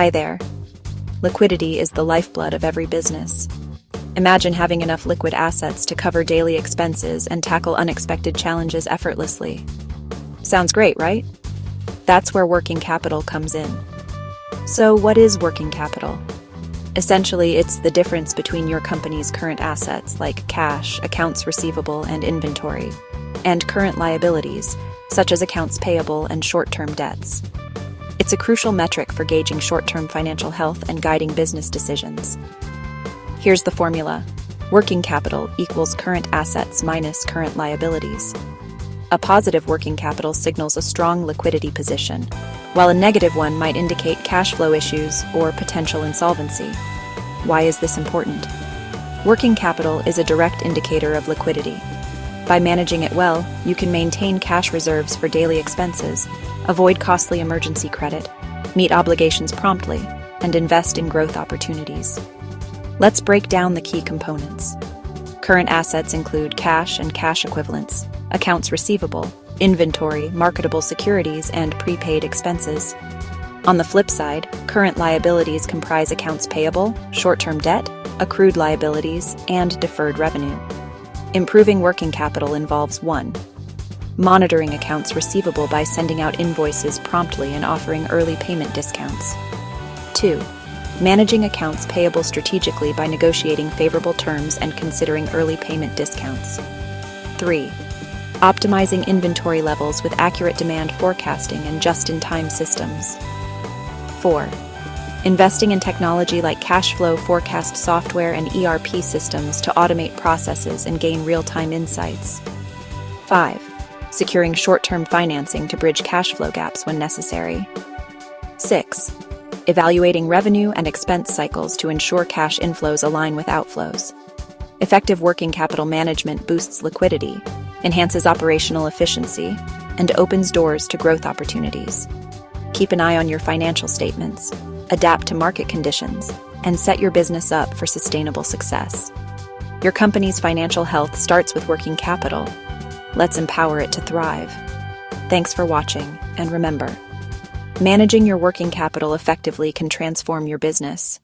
Hi there. Liquidity is the lifeblood of every business. Imagine having enough liquid assets to cover daily expenses and tackle unexpected challenges effortlessly. Sounds great, right? That's where working capital comes in. So, what is working capital? Essentially, it's the difference between your company's current assets, like cash, accounts receivable, and inventory, and current liabilities, such as accounts payable and short-term debts. It's a crucial metric for gauging short-term financial health and guiding business decisions. Here's the formula. Working capital equals current assets minus current liabilities. A positive working capital signals a strong liquidity position, while a negative one might indicate cash flow issues or potential insolvency. Why is this important? Working capital is a direct indicator of liquidity. By managing it well, you can maintain cash reserves for daily expenses, avoid costly emergency credit, meet obligations promptly, and invest in growth opportunities. Let's break down the key components. Current assets include cash and cash equivalents, accounts receivable, inventory, marketable securities, and prepaid expenses. On the flip side, current liabilities comprise accounts payable, short-term debt, accrued liabilities, and deferred revenue. Improving working capital involves 1. Monitoring accounts receivable by sending out invoices promptly and offering early payment discounts. 2. Managing accounts payable strategically by negotiating favorable terms and considering early payment discounts. 3. Optimizing inventory levels with accurate demand forecasting and just-in-time systems. 4. Investing in technology like cash flow forecast software and ERP systems to automate processes and gain real-time insights. 5. Securing short-term financing to bridge cash flow gaps when necessary. 6. Evaluating revenue and expense cycles to ensure cash inflows align with outflows. Effective working capital management boosts liquidity, enhances operational efficiency, and opens doors to growth opportunities. Keep an eye on your financial statements, adapt to market conditions, and set your business up for sustainable success. Your company's financial health starts with working capital. Let's empower it to thrive. Thanks for watching, and remember, managing your working capital effectively can transform your business.